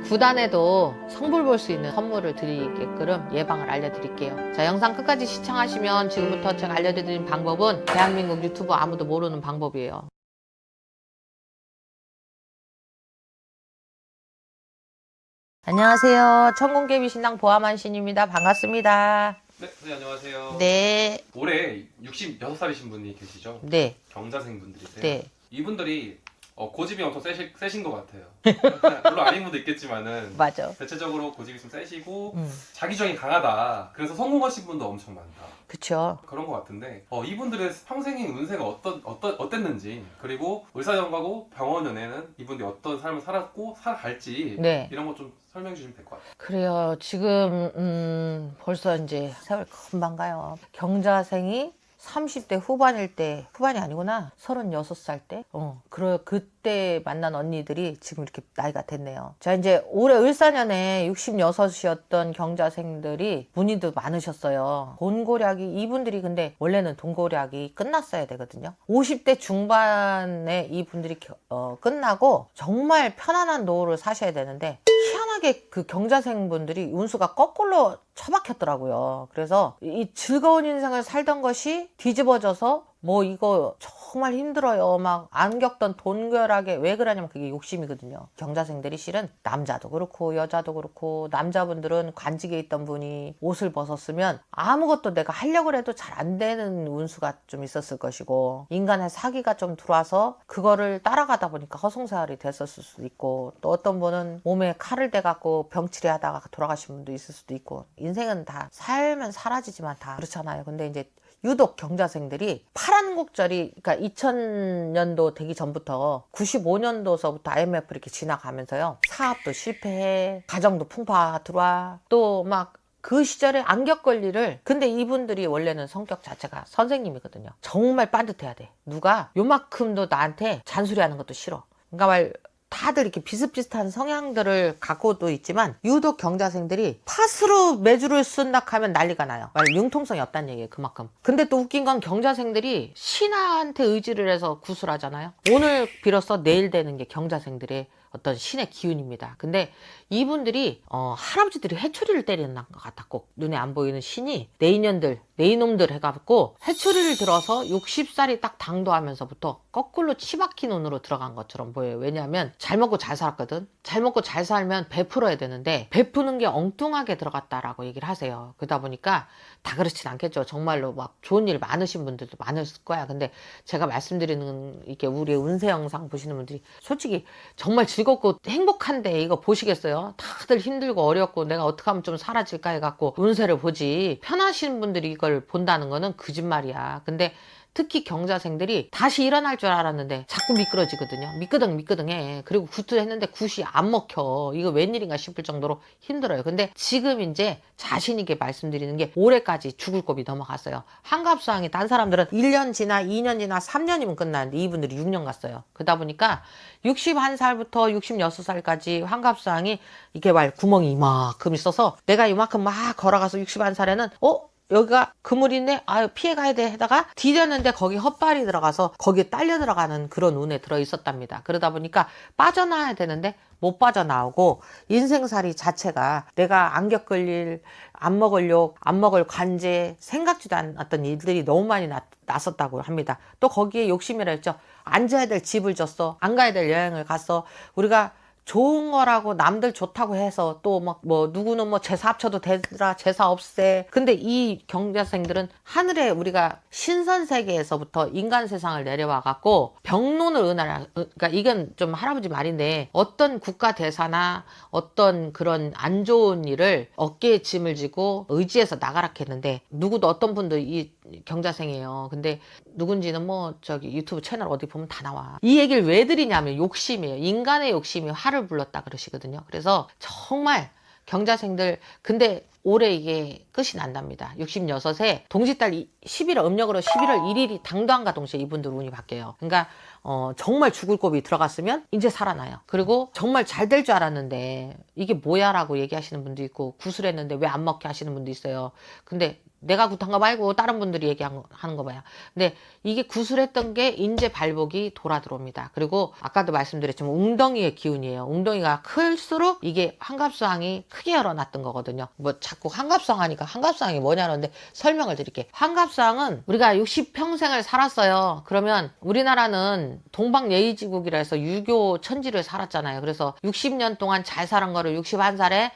구단에도 성불 볼 수 있는 선물을 드리게끔 예방을 알려드릴게요. 자, 영상 끝까지 시청하시면 지금부터 제가 알려드리는 방법은 대한민국 유튜버 아무도 모르는 방법이에요. 안녕하세요. 천공개비 신당 보아만 신입니다. 반갑습니다. 네, 선생님 안녕하세요. 네. 올해 66살이신 분이 계시죠? 네. 경자생 분들이세요. 네. 이분들이 고집이 엄청 세신 것 같아요. 물론 아닌 분도 있겠지만은 맞아. 대체적으로 고집이 좀 세시고 음. 자기주장이 강하다. 그래서 성공하신 분도 엄청 많다. 그쵸. 그런 것 같은데 이분들의 평생의 운세가 어땠는지, 그리고 의사연가고 병원연애는 이분들이 어떤 삶을 살았고 살아갈지 네. 이런 거 좀 설명해 주시면 될 것 같아요. 그래요. 지금 벌써 이제 세월 금방 가요. 경자생이 30대 후반일 때, 후반이 아니구나, 36살 때, 그때 만난 언니들이 지금 이렇게 나이가 됐네요. 자, 이제 올해 을사년에 66이었던 경자생들이 문의도 많으셨어요. 돈고략이, 이분들이 근데 원래는 돈고략이 끝났어야 되거든요. 50대 중반에 이분들이 끝나고 정말 편안한 노후를 사셔야 되는데, 희한하게 그 경자생분들이 운수가 거꾸로 처박혔더라고요. 그래서 이 즐거운 인생을 살던 것이 뒤집어져서 뭐 이거 정말 힘들어요 막 안 겪던 돈결하게, 왜 그러냐면 그게 욕심이거든요. 경자생들이 실은 남자도 그렇고 여자도 그렇고, 남자분들은 관직에 있던 분이 옷을 벗었으면 아무것도 내가 하려고 해도 잘 안 되는 운수가 좀 있었을 것이고, 인간의 사기가 좀 들어와서 그거를 따라가다 보니까 허송세월이 됐었을 수도 있고, 또 어떤 분은 몸에 칼을 대갖고 병치레 하다가 돌아가신 분도 있을 수도 있고, 인생은 다 살면 사라지지만 다 그렇잖아요. 근데 이제 유독 경자생들이 파란국절이, 그러니까 2000년도 되기 전부터 95년도서부터 IMF 이렇게 지나가면서요, 사업도 실패해, 가정도 풍파 들어와, 또 막 그 시절에 안 겪을 일을, 근데 이분들이 원래는 성격 자체가 선생님이거든요. 정말 반듯해야 돼. 누가 요만큼도 나한테 잔소리하는 것도 싫어. 그러니까 말 다들 이렇게 비슷비슷한 성향들을 갖고도 있지만, 유독 경자생들이 팥으로 매주를 쓴다 하면 난리가 나요. 말 융통성이 없다는 얘기예요, 그만큼. 근데 또 웃긴 건 경자생들이 신한테 의지를 해서 구술하잖아요. 오늘 빌어서 내일 되는 게 경자생들의 어떤 신의 기운입니다. 근데 이분들이 할아버지들이 해초리를 때리는 것 같았고, 눈에 안 보이는 신이 내 인연들, 내 이놈들 해갖고 해초리를 들어서 60살이 딱 당도하면서부터 거꾸로 치박힌 운으로 들어간 것처럼 보여요. 왜냐하면 잘 먹고 잘 살았거든. 잘 먹고 잘 살면 베풀어야 되는데 베푸는 게 엉뚱하게 들어갔다라고 얘기를 하세요. 그러다 보니까 다 그렇진 않겠죠. 정말로 막 좋은 일 많으신 분들도 많을 거야. 근데 제가 말씀드리는 이게 우리 운세 영상 보시는 분들이 솔직히 정말 즐겁고 행복한데 이거 보시겠어요? 다들 힘들고 어렵고 내가 어떻게 하면 좀 사라질까 해갖고 운세를 보지, 편하신 분들이 이걸 본다는 거는 거짓말이야. 근데 특히 경자생들이 다시 일어날 줄 알았는데 자꾸 미끄러지거든요. 미끄덩해. 그리고 굿도 했는데 굿이 안 먹혀. 이거 웬일인가 싶을 정도로 힘들어요. 근데 지금 이제 자신 있게 말씀드리는 게, 올해까지 죽을 고비 넘어갔어요. 환갑수항이 딴 사람들은 1년 지나 2년 지나 3년이면 끝나는데 이분들이 6년 갔어요. 그러다 보니까 61살부터 66살까지 환갑수항이 이게 말 구멍이 이만큼 있어서, 내가 이만큼 막 걸어가서 61살에는 여기가 그물이네, 아유 피해 가야 돼 하다가 디뎠는데 거기 헛발이 들어가서 거기에 딸려 들어가는 그런 운에 들어 있었답니다. 그러다 보니까 빠져나와야 되는데 못 빠져나오고, 인생살이 자체가 내가 안 겪을 일, 안 먹을 욕, 안 먹을 관제, 생각지도 않았던 일들이 너무 많이 났었다고 합니다. 또 거기에 욕심이라 했죠. 앉아야 될 집을 줬어, 안 가야 될 여행을 갔어. 우리가 좋은 거라고 남들 좋다고 해서 또 막 누구는 제사 합쳐도 되더라, 제사 없애. 근데 이 경자생들은 하늘에, 우리가 신선 세계에서부터 인간 세상을 내려와 갖고 병론을 은하라, 그러니까 이건 좀 할아버지 말인데, 어떤 국가 대사나 어떤 그런 안 좋은 일을 어깨에 짐을 지고 의지해서 나가라 했는데, 누구도 어떤 분도 이 경자생이에요. 근데 누군지는 저기 유튜브 채널 어디 보면 다 나와. 이 얘기를 왜 드리냐면 욕심이에요. 인간의 욕심이 화를 불렀다 그러시거든요. 그래서 정말 경자생들, 근데 올해 이게 끝이 난답니다. 66세 동짓달 11월 음력으로 11월 1일이 당도한과 동시에 이분들 운이 바뀌어요. 그러니까 정말 죽을 고비 들어갔으면 이제 살아나요. 그리고 정말 잘 될 줄 알았는데 이게 뭐야 라고 얘기하시는 분도 있고, 구슬했는데 왜 안 먹게 하시는 분도 있어요. 근데 내가 굿한 거 말고 다른 분들이 얘기하는 거 봐요. 근데 이게 구슬했던 게 인제 발복이 돌아 들어옵니다. 그리고 아까도 말씀드렸지만 웅덩이의 기운이에요. 웅덩이가 클수록 이게 환갑상이 크게 열어놨던 거거든요. 뭐 자꾸 환갑상 하니까 환갑상이 뭐냐는데 설명을 드릴게요. 환갑상은 우리가 60평생을 살았어요. 그러면 우리나라는 동방예의지국이라 해서 유교 천지를 살았잖아요. 그래서 60년 동안 잘 살은 거를 61살에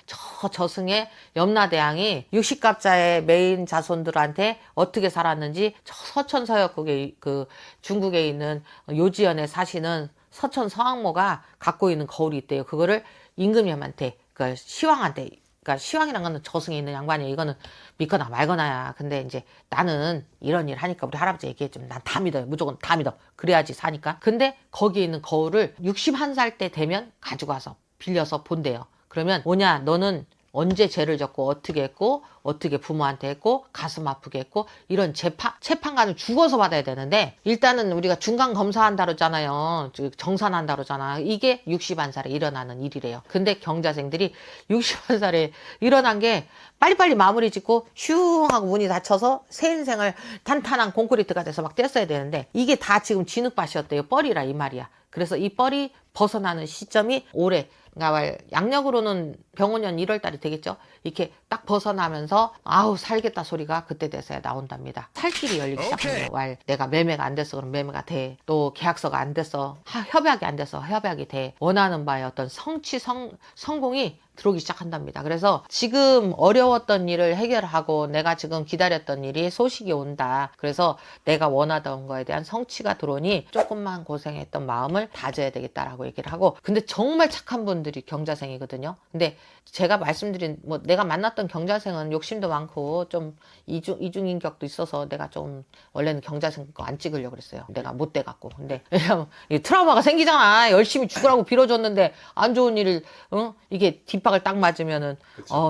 저승의 염라대왕이 60갑자의 메인 자손들한테 어떻게 살았는지 저 서천 서역국에 그 중국에 있는 요지연에 사시는 서천 서왕모가 갖고 있는 거울이 있대요. 그거를 임금님한테, 그러니까 시왕한테, 그러니까 시왕이란 거는 저승에 있는 양반이에요. 이거는 믿거나 말거나야. 근데 이제 나는 이런 일 하니까 우리 할아버지 얘기했지만 난 다 믿어요. 무조건 다 믿어. 그래야지 사니까. 근데 거기에 있는 거울을 61살 때 되면 가지고 와서 빌려서 본대요. 그러면 뭐냐, 너는 언제 죄를 졌고 어떻게 했고 어떻게 부모한테 했고 가슴 아프게 했고 이런 재판관을 죽어서 받아야 되는데, 일단은 우리가 중간 검사한다 그러잖아요. 정산한다 그러잖아. 이게 61살에 일어나는 일이래요. 근데 경자생들이 61살에 일어난 게 빨리빨리 마무리 짓고 슝 하고 문이 닫혀서 새 인생을 탄탄한 콘크리트가 돼서 막 뗐어야 되는데, 이게 다 지금 진흙밭이었대요. 뻘이라 이 말이야. 그래서 이 뻘이 벗어나는 시점이 올해, 그러니까 양력으로는 병원년 1월달이 되겠죠. 이렇게 딱 벗어나면서 아우 살겠다 소리가 그때 돼서야 나온답니다. 살 길이 열리기 시작해요. 내가 매매가 안 됐어, 그럼 매매가 돼. 또 계약서가 안 됐어, 협약이 안 됐어, 협약이 돼. 원하는 바의 어떤 성공이 들어오기 시작한답니다. 그래서 지금 어려웠던 일을 해결하고 내가 지금 기다렸던 일이 소식이 온다. 그래서 내가 원하던 거에 대한 성취가 들어오니 조금만 고생했던 마음을 다져야 되겠다라고 얘기를 하고, 근데 정말 착한 분들이 경자생이거든요. 근데 제가 말씀드린 뭐 내가 만났던 경자생은 욕심도 많고 좀 이중인격도 있어서 내가 좀 원래는 경자생 거 안 찍으려고 그랬어요. 내가 못 돼갖고. 근데 왜냐면 트라우마가 생기잖아. 열심히 죽으라고 빌어줬는데 안 좋은 일을 이게 뒷박을 딱 맞으면은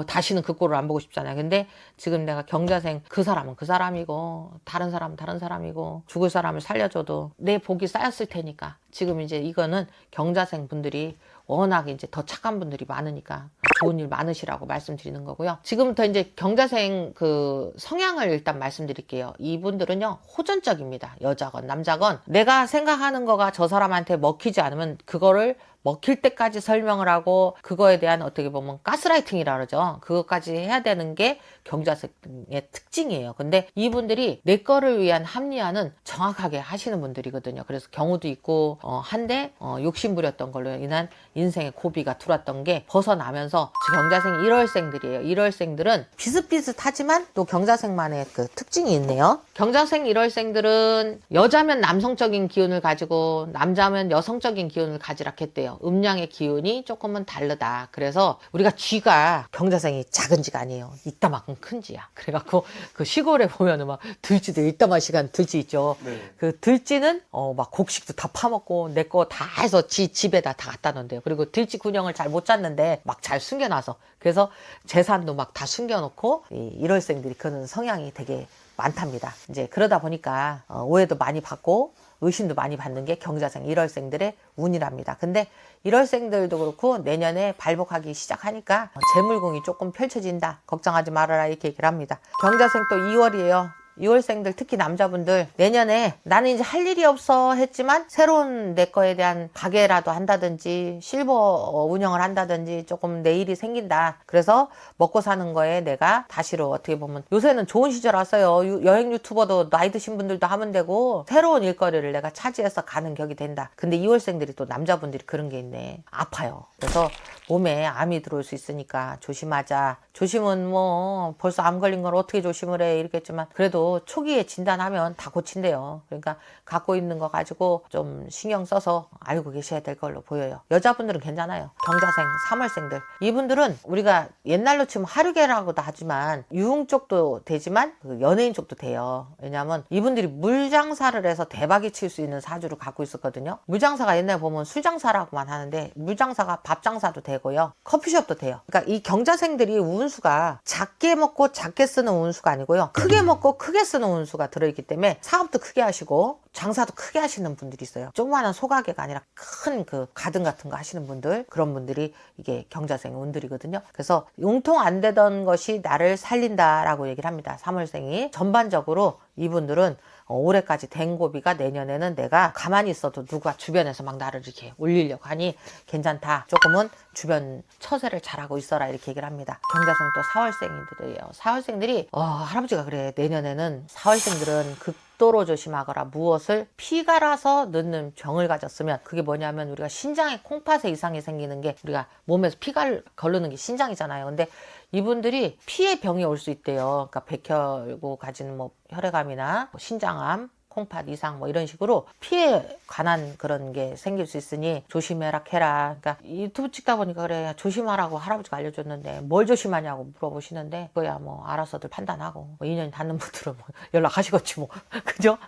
다시는 그 꼴을 안 보고 싶잖아요. 근데 지금 내가 경자생, 그 사람은 그 사람이고 다른 사람은 다른 사람이고 죽을 사람을 살려줘도 내 복이 쌓였을 테니까, 지금 이제 이거는 경자생 분들이 워낙 이제 더 착한 분들이 많으니까 좋은 일 많으시라고 말씀드리는 거고요. 지금부터 이제 경자생 그 성향을 일단 말씀드릴게요. 이분들은요, 호전적입니다. 여자건 남자건 내가 생각하는 거가 저 사람한테 먹히지 않으면 그거를 먹힐 때까지 설명을 하고, 그거에 대한 어떻게 보면 가스라이팅이라 그러죠. 그것까지 해야 되는 게 경자생의 특징이에요. 근데 이분들이 내 거를 위한 합리화는 정확하게 하시는 분들이거든요. 그래서 경우도 있고 한데 욕심부렸던 걸로 인한 인생의 고비가 들어왔던 게 벗어나면서, 경자생 1월생들이에요. 1월생들은 비슷비슷하지만 또 경자생만의 그 특징이 있네요. 경자생 1월생들은 여자면 남성적인 기운을 가지고 남자면 여성적인 기운을 가지라 했대요. 음양의 기운이 조금은 다르다. 그래서 우리가 쥐가 경자생이 작은 쥐가 아니에요. 이따만큼 큰 쥐야. 그래갖고 그 시골에 보면은 막 들쥐들 이따만시간 들쥐 있죠. 네. 그 들쥐는 막 곡식도 다 파먹고 내 거 다 해서 집에다 다 갖다 놓는데요. 그리고 들쥐 군형을 잘 못 찾는데 막 잘 숨겨놔서, 그래서 재산도 막 다 숨겨놓고 이 1월생들이 그런 성향이 되게 많답니다. 이제 그러다 보니까 오해도 많이 받고 의심도 많이 받는 게 경자생 1월생들의 운이랍니다. 근데 1월생들도 그렇고 내년에 발복하기 시작하니까 재물궁이 조금 펼쳐진다, 걱정하지 말아라, 이렇게 얘기를 합니다. 경자생 또 2월이에요. 2월생들 특히 남자분들 내년에 나는 이제 할 일이 없어 했지만 새로운 내 거에 대한 가게라도 한다든지 실버 운영을 한다든지 조금 내 일이 생긴다. 그래서 먹고 사는 거에 내가 다시로 어떻게 보면 요새는 좋은 시절 왔어요. 여행 유튜버도 나이 드신 분들도 하면 되고 새로운 일거리를 내가 차지해서 가는 격이 된다. 근데 2월생들이 또 남자분들이 그런 게 있네. 아파요. 그래서 몸에 암이 들어올 수 있으니까 조심하자. 조심은 뭐 벌써 암 걸린 걸 어떻게 조심을 해 이랬겠지만 그래도 초기에 진단하면 다 고친대요. 그러니까 갖고 있는 거 가지고 좀 신경 써서 알고 계셔야 될 걸로 보여요. 여자분들은 괜찮아요. 경자생, 3월생들 이분들은 우리가 옛날로 치면 하류계라고도 하지만 유흥 쪽도 되지만 연예인 쪽도 돼요. 왜냐하면 이분들이 물장사를 해서 대박이 칠 수 있는 사주를 갖고 있었거든요. 물장사가 옛날에 보면 술장사라고만 하는데 물장사가 밥장사도 되고요. 커피숍도 돼요. 그러니까 이 경자생들이 운수가 작게 먹고 작게 쓰는 운수가 아니고요. 크게 먹고 크게 크게 쓰는 운수가 들어있기 때문에 사업도 크게 하시고 장사도 크게 하시는 분들이 있어요. 조그마한 소가게가 아니라 큰 그 가든 같은 거 하시는 분들, 그런 분들이 이게 경자생 운들이거든요. 그래서 융통 안 되던 것이 나를 살린다라고 얘기를 합니다. 3월생이 전반적으로 이분들은 올해까지 된 고비가 내년에는 내가 가만히 있어도 누가 주변에서 막 나를 이렇게 올리려고 하니 괜찮다. 조금은 주변 처세를 잘하고 있어라 이렇게 얘기를 합니다. 경자생 또 4월생들이에요. 4월생들이 할아버지가 그래. 내년에는 4월생들은 극도로 조심하거라. 무엇을 피가 라서 넣는 병을 가졌으면 그게 뭐냐면 우리가 신장에 콩팥에 이상이 생기는 게 우리가 몸에서 피가 거르는 게 신장이잖아요. 근데 이분들이 피의 병이 올 수 있대요. 그러니까 백혈구 가진 뭐 혈액암이나 뭐 신장암, 콩팥 이상 뭐 이런 식으로 피에 관한 그런 게 생길 수 있으니 조심해라 캐라. 그러니까 유튜브 찍다 보니까 그래 조심하라고 할아버지가 알려줬는데 뭘 조심하냐고 물어보시는데 그거야 뭐 알아서들 판단하고 뭐 인연이 닿는 분들은 뭐 연락하시겠지 뭐 그죠?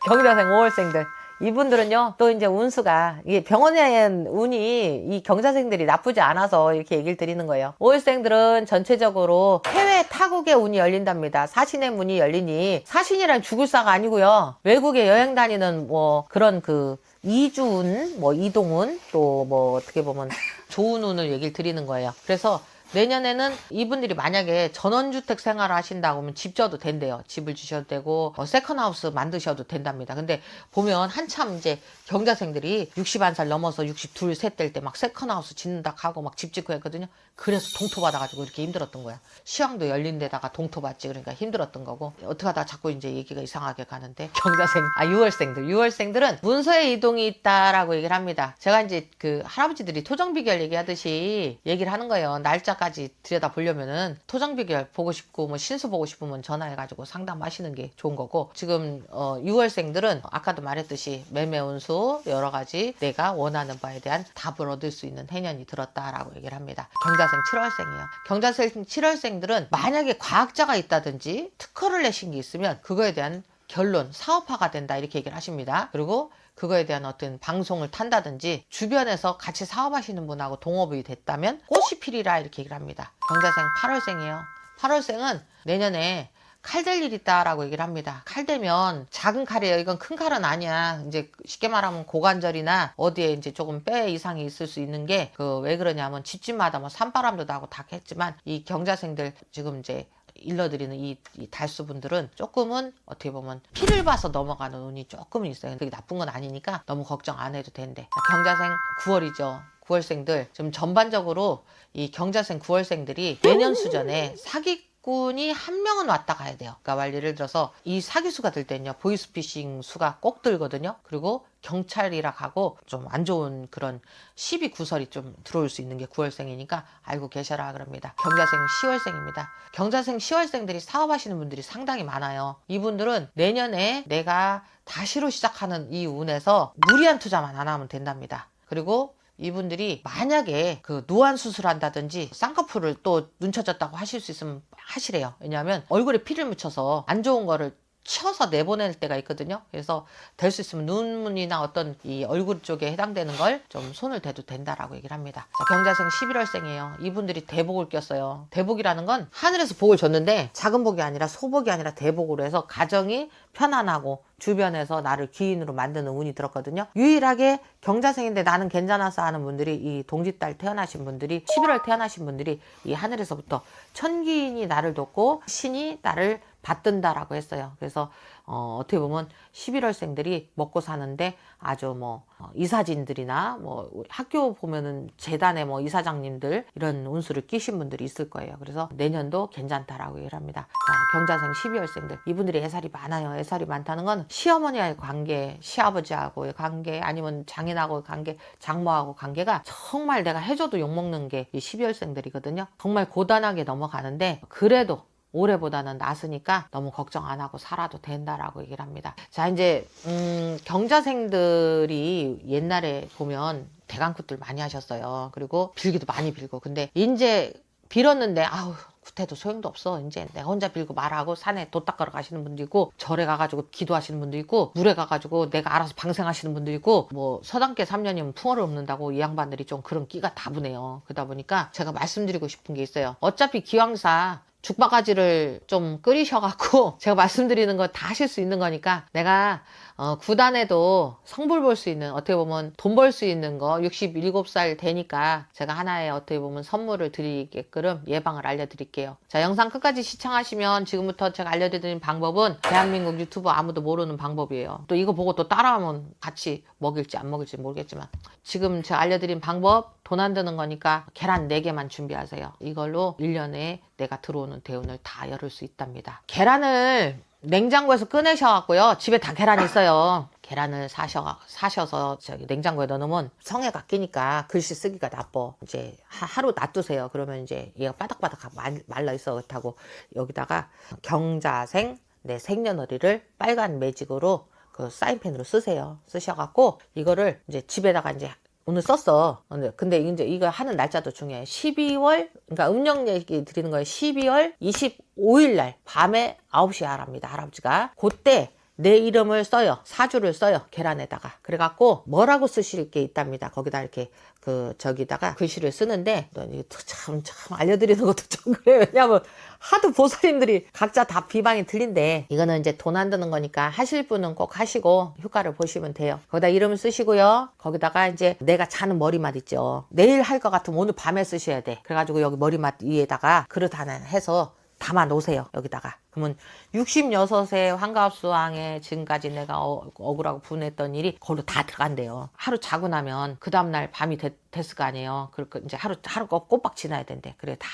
경자생 5월생들 이분들은요, 또 이제 운수가, 이게 병원에 운이 이 경자생들이 나쁘지 않아서 이렇게 얘기를 드리는 거예요. 5월생들은 전체적으로 해외 타국의 운이 열린답니다. 사신의 문이 열리니, 사신이란 죽을사가 아니고요. 외국에 여행 다니는 뭐 그런 그 이주운, 뭐 이동운, 또 뭐 어떻게 보면 좋은 운을 얘기를 드리는 거예요. 그래서 내년에는 이분들이 만약에 전원주택 생활을 하신다고 하면 집 줘도 된대요. 집을 주셔도 되고 세컨하우스 만드셔도 된답니다. 근데 보면 한참 이제 경자생들이 61살 넘어서 62, 셋 될 때 막 세컨하우스 짓는다 하고 막 집 짓고 했거든요. 그래서 동토 받아가지고 이렇게 힘들었던 거야. 시황도 열린 데다가 동토 받지. 그러니까 힘들었던 거고. 어떻게 하다가 자꾸 이제 얘기가 이상하게 가는데 6월생들은 문서의 이동이 있다라고 얘기를 합니다. 제가 이제 그 할아버지들이 토정비결 얘기하듯이 얘기를 하는 거예요. 날짜까지 들여다 보려면은 토정비결 보고 싶고 뭐 신수 보고 싶으면 전화해가지고 상담하시는 게 좋은 거고, 지금 6월생들은 아까도 말했듯이 매매 운수 여러 가지 내가 원하는 바에 대한 답을 얻을 수 있는 해년이 들었다라고 얘기를 합니다. 경자생 7월생이에요. 경자생 7월생들은 만약에 과학자가 있다든지 특허를 내신 게 있으면 그거에 대한 결론, 사업화가 된다 이렇게 얘기를 하십니다. 그리고 그거에 대한 어떤 방송을 탄다든지 주변에서 같이 사업하시는 분하고 동업이 됐다면 꽃이 피리라 이렇게 얘기를 합니다. 경자생 8월생이에요. 8월생은 내년에 칼 될 일 있다라고 얘기를 합니다. 칼 대면 작은 칼이에요. 이건 큰 칼은 아니야. 이제 쉽게 말하면 고관절이나 어디에 이제 조금 뼈 이상이 있을 수 있는 게 그 왜 그러냐면 집집마다 뭐 산바람도 나고 다 했지만 이 경자생들 지금 이제 일러드리는 이 달수분들은 조금은 어떻게 보면 피를 봐서 넘어가는 운이 조금은 있어요. 그게 나쁜 건 아니니까 너무 걱정 안 해도 된대. 경자생 9월이죠. 9월생들 지금 전반적으로 이 경자생 9월생들이 내년 수전에 사기꾼이 한 명은 왔다 가야 돼요. 그러니까 예를 들어서 이 사기수가 들 때는요, 보이스피싱 수가 꼭 들거든요. 그리고 경찰이라 하고 좀 안 좋은 그런 시비 구설이 좀 들어올 수 있는 게 9월생이니까 알고 계셔라 그럽니다. 경자생 10월생입니다. 경자생 10월생들이 사업하시는 분들이 상당히 많아요. 이분들은 내년에 내가 다시로 시작하는 이 운에서 무리한 투자만 안 하면 된답니다. 그리고 이분들이 만약에 그 노안 수술한다든지 쌍꺼풀을 또 눈 쳐졌다고 하실 수 있으면 하시래요. 왜냐하면 얼굴에 피를 묻혀서 안 좋은 거를 쳐서 내보낼 때가 있거든요. 그래서 될 수 있으면 눈이나 어떤 이 얼굴 쪽에 해당되는 걸 좀 손을 대도 된다라고 얘기를 합니다. 자, 경자생 11월생이에요. 이분들이 대복을 꼈어요. 대복이라는 건 하늘에서 복을 줬는데 작은 복이 아니라 소복이 아니라 대복으로 해서 가정이 편안하고 주변에서 나를 귀인으로 만드는 운이 들었거든요. 유일하게 경자생인데 나는 괜찮아서 하는 분들이 이 동짓달 태어나신 분들이 11월 태어나신 분들이 이 하늘에서부터 천기인이 나를 돕고 신이 나를 받든다라고 했어요. 그래서 어떻게 보면 11월생들이 먹고 사는데 아주 뭐 이사진들이나 뭐 학교 보면은 재단의 뭐 이사장님들 이런 운수를 끼신 분들이 있을 거예요. 그래서 내년도 괜찮다라고 얘기를 합니다. 자, 경자생 12월생들 이분들이 애살이 많아요. 애살이 많다는 건 시어머니와의 관계, 시아버지하고의 관계, 아니면 장인하고의 관계, 장모하고 관계가 정말 내가 해줘도 욕먹는 게 이 12월생들이거든요. 정말 고단하게 넘어가는데 그래도 올해보다는 낫으니까 너무 걱정 안 하고 살아도 된다라고 얘기를 합니다. 자, 이제 경자생들이 옛날에 보면 대강굿들 많이 하셨어요. 그리고 빌기도 많이 빌고. 근데 이제 빌었는데 아우 구태도 소용도 없어. 이제 내가 혼자 빌고 말하고 산에 돛 닦으러 가시는 분도 있고, 절에 가가지고 기도하시는 분도 있고, 물에 가가지고 내가 알아서 방생하시는 분도 있고, 뭐 서당계 3년이면 풍어를 읊는다고 이 양반들이 좀 그런 끼가 다분해요. 그러다 보니까 제가 말씀드리고 싶은 게 있어요. 어차피 기왕사 죽바가지를 좀 끓이셔갖고 제가 말씀드리는 거 다 하실 수 있는 거니까 내가 구단에도 성불 볼 수 있는 어떻게 보면 돈 벌 수 있는 거 67살 되니까 제가 하나의 어떻게 보면 선물을 드리게끔 예방을 알려드릴게요. 자, 영상 끝까지 시청하시면 지금부터 제가 알려드리는 방법은 대한민국 유튜버 아무도 모르는 방법이에요. 또 이거 보고 또 따라하면 같이 먹일지 안 먹일지 모르겠지만 지금 제가 알려드린 방법 돈 안 드는 거니까 계란 4개만 준비하세요. 이걸로 1년에 내가 들어오는 대운을 다 열을 수 있답니다. 계란을 냉장고에서 꺼내셔갖고요. 집에 다 계란이 있어요. 계란을 사셔서 저기 냉장고에 넣어놓으면 성에가 끼니까 글씨 쓰기가 나빠. 이제 하루 놔두세요. 그러면 이제 얘가 바닥바닥 말라 있어. 그렇다고 여기다가 경자생 내 생년월일을 빨간 매직으로 그 사인펜으로 쓰세요. 쓰셔갖고 이거를 이제 집에다가 이제 오늘 썼어. 근데 이제 이거 하는 날짜도 중요해. 12월, 그러니까 음력 얘기 드리는 거예요. 12월 25일 날 밤에 9시에 하랍니다. 할아버지가. 그때 내 이름을 써요. 사주를 써요. 계란에다가. 그래갖고 뭐라고 쓰실 게 있답니다. 거기다 이렇게 저기다가 글씨를 쓰는데 참 알려드리는 것도 좀 그래요. 왜냐면 하도 보살님들이 각자 다 비방이 틀린데 이거는 이제 돈 안 드는 거니까 하실 분은 꼭 하시고 효과를 보시면 돼요. 거기다 이름을 쓰시고요. 거기다가 이제 내가 자는 머리맡 있죠. 내일 할 것 같으면 오늘 밤에 쓰셔야 돼. 그래가지고 여기 머리맡 위에다가 그릇 하나 해서 담아 놓으세요. 여기다가. 그러면 66세 환갑수왕에 지금까지 내가 억울하고 분했던 일이 거기로 다 들어간대요. 하루 자고 나면 그 다음날 밤이 됐을 거 아니에요. 그러니까 이제 하루가 꼬박 지나야 된대. 그래 다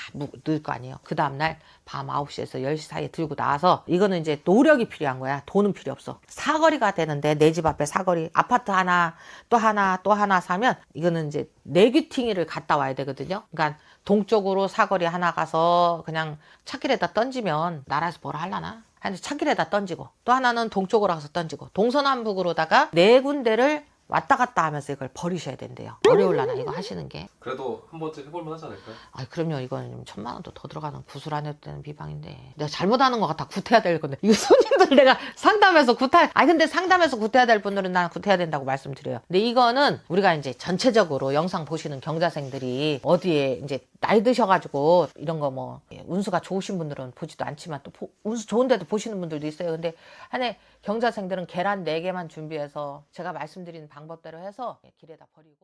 넣을 거 아니에요. 그 다음날 밤 9시에서 10시 사이에 들고 나와서 이거는 이제 노력이 필요한 거야. 돈은 필요 없어. 사거리가 되는데 내 집 앞에 사거리 아파트 하나 또 하나 또 하나 사면 이거는 이제 내귀팅이를 갔다 와야 되거든요. 그러니까 동쪽으로 사거리 하나 가서 그냥 차길에다 던지면 나라에서 뭐라 하려나? 아니 차길에다 던지고 또 하나는 동쪽으로 가서 던지고 동서남북으로다가 4군데를 왔다 갔다 하면서 이걸 버리셔야 된대요. 어려울라나 이거 하시는 게. 그래도 한 번쯤 해볼만 하지 않을까요? 아 그럼요. 이건 1000만 원도 더 들어가는 구슬 안 해도 되는 비방인데 내가 잘못하는 것 같아. 구태야 될 건데 이거 손님들 내가 상담해서 근데 상담해서 구태야 될 분들은 나는 구태야 된다고 말씀드려요. 근데 이거는 우리가 이제 전체적으로 영상 보시는 경자생들이 어디에 이제 나이 드셔가지고 이런 거 뭐 운수가 좋으신 분들은 보지도 않지만 또 운수 좋은데도 보시는 분들도 있어요. 근데 한해 경자생들은 계란 4개만 준비해서 제가 말씀드린 방법대로 해서 길에다 버리고